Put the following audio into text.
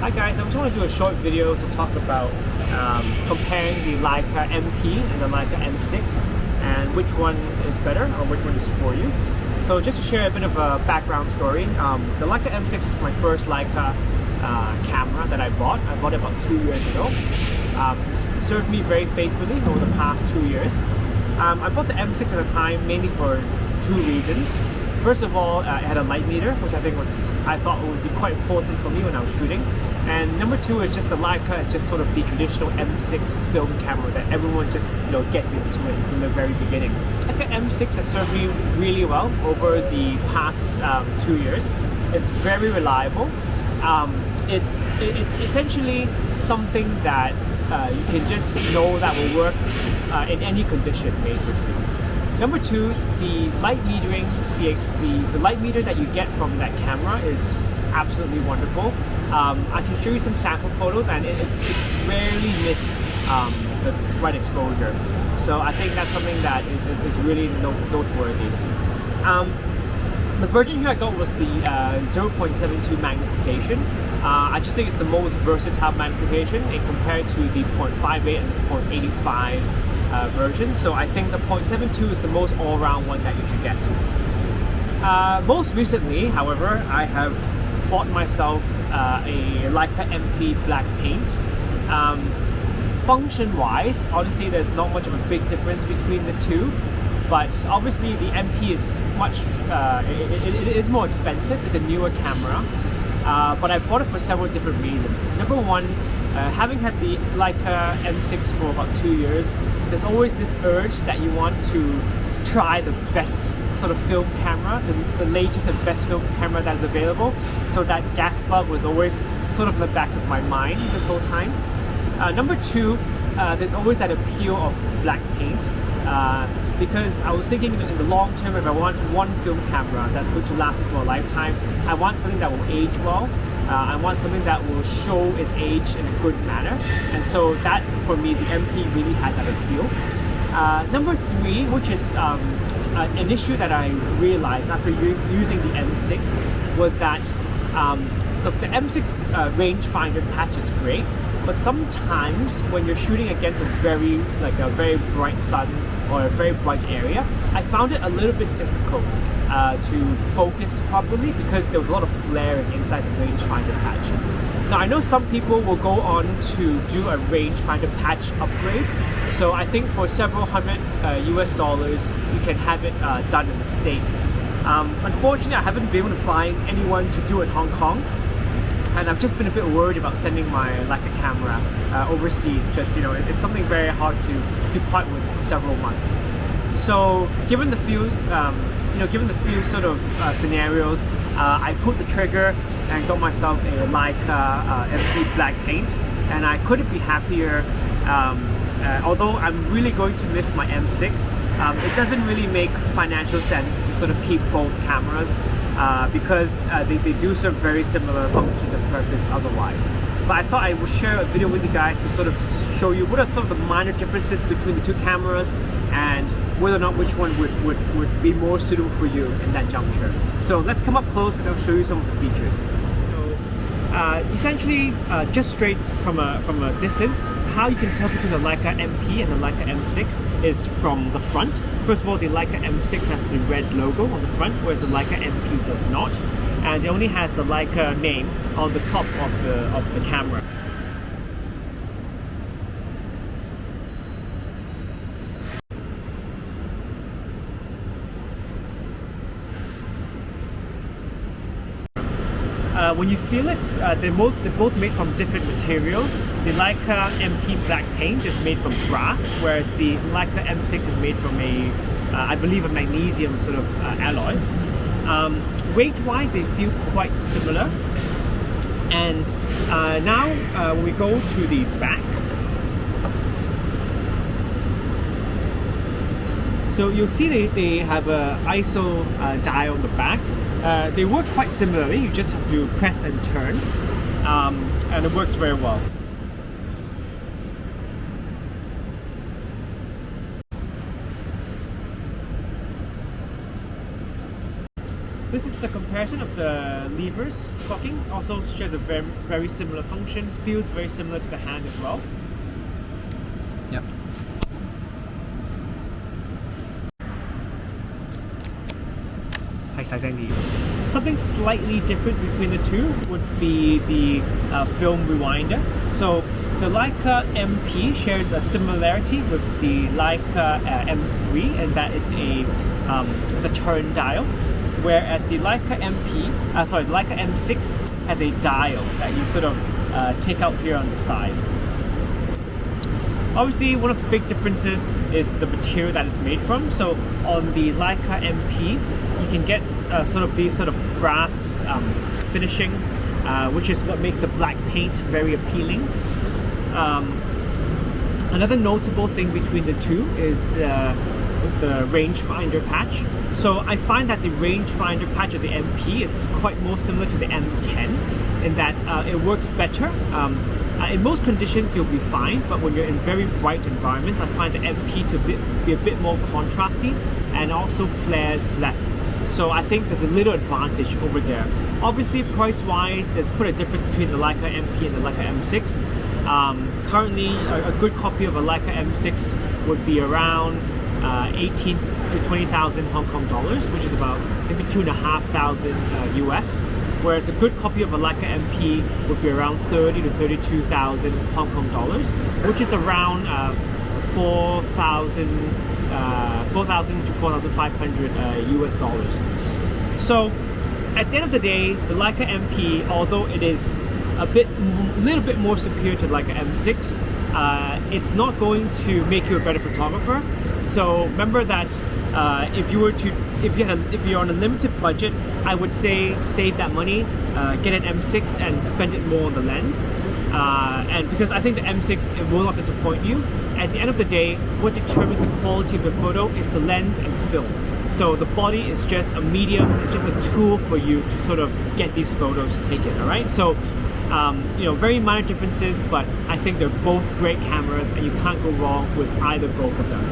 Hi guys, I just want to do a short video to talk about comparing the Leica MP and the Leica M6 and which one is better or which one is for you. So just to share a bit of a background story, the Leica M6 is my first Leica camera that I bought. I bought it about 2 years ago. It served me very faithfully over the past 2 years. I bought the M6 at the time mainly for two reasons. First of all, it had a light meter, which I thought would be quite important for me when I was shooting. And number two is just the Leica is just sort of the traditional M6 film camera that everyone just gets into it from the very beginning. Leica M6 has served me really well over the past 2 years. It's very reliable. It's essentially something that you can just know that will work in any condition, basically. Number two, the light metering, the light meter that you get from that camera is absolutely wonderful. I can show you some sample photos, and it's rarely missed the right exposure. So I think that's something that is really noteworthy. The version here I got was the 0.72 magnification. I just think it's the most versatile magnification compared to the 0.58 and the 0.85 version. So I think the 0.72 is the most all-round one that you should get. Most recently, however, I have bought myself a Leica MP Black Paint. Function-wise, honestly, there's not much of a big difference between the two. But obviously, the MP is much. It is more expensive. It's a newer camera. But I bought it for several different reasons. Number one, having had the Leica M6 for about 2 years, there's always this urge that you want to try the best sort of film camera, the latest and best film camera that is available. So that gas bug was always sort of in the back of my mind this whole time. Number two, there's always that appeal of black paint. Because I was thinking in the long term, if I want one film camera that's going to last me for a lifetime, I want something that will age well. I want something that will show its age in a good manner. And so that, for me, the MP really had that appeal. Number three, which is an issue that I realized after using the M6, was that look, the M6 Rangefinder Patch is great, but sometimes when you're shooting against a very bright sun or a very bright area, I found it a little bit difficult to focus properly because there was a lot of flaring inside the Rangefinder Patch. Now I know some people will go on to do a Rangefinder Patch upgrade, so I think for several hundred US dollars you can have it done in the States. Unfortunately, I haven't been able to find anyone to do it in Hong Kong. And I've just been a bit worried about sending my Leica camera overseas because it's something very hard to part with for several months. So given the few sort of scenarios, I pulled the trigger and got myself a Leica MP Black Paint, and I couldn't be happier. Although I'm really going to miss my M6, it doesn't really make financial sense to sort of keep both cameras. Because they do serve very similar functions and purpose otherwise. But I thought I would share a video with you guys to sort of show you what are some of the minor differences between the two cameras and whether or not which one would be more suitable for you in that juncture. So let's come up close and I'll show you some of the features. Essentially, just straight from a distance, how you can tell between the Leica MP and the Leica M6 is from the front. First of all, the Leica M6 has the red logo on the front, whereas the Leica MP does not, and it only has the Leica name on the top of the camera. When you feel it, they're both made from different materials. The Leica MP Black Paint is made from brass, whereas the Leica M6 is made from I believe a magnesium sort of alloy. Weight-wise, they feel quite similar. And now when we go to the back, so you'll see they have a ISO dial on the back. They work quite similarly. You just have to press and turn, and it works very well. this is the comparison of the levers clocking. Also shares a very similar function. Feels very similar to the hand as well. Yep. Something slightly different between the two would be the film rewinder. So the Leica MP shares a similarity with the Leica M3 in that it's a turn dial, whereas the Leica Leica M6 has a dial that you sort of take out here on the side. Obviously, one of the big differences is the material that it's made from. So on the Leica MP, you can get these brass finishing, which is what makes the black paint very appealing. Another notable thing between the two is the rangefinder patch. So I find that the rangefinder patch of the MP is quite more similar to the M10 in that it works better. In most conditions you'll be fine, but when you're in very bright environments, I find the MP to be a bit more contrasty and also flares less. So I think there's a little advantage over there. Obviously, price-wise, there's quite a difference between the Leica MP and the Leica M6. Currently, a good copy of a Leica M6 would be around 18 to 20,000 Hong Kong dollars, which is about maybe 2,500 US. Whereas a good copy of a Leica MP would be around 30 to 32,000 Hong Kong dollars, which is around 4,000 to 4,500 US dollars. So at the end of the day, the Leica MP, although it is a little bit more superior to Leica M6, it's not going to make you a better photographer. So remember that if you're on a limited budget, I would say save that money, get an M6 and spend it more on the lens. And because I think the M6, it will not disappoint you. At the end of the day, what determines the quality of the photo is the lens and the film. So the body is just a medium, it's just a tool for you to sort of get these photos taken, all right? So, very minor differences, but I think they're both great cameras and you can't go wrong with either both of them.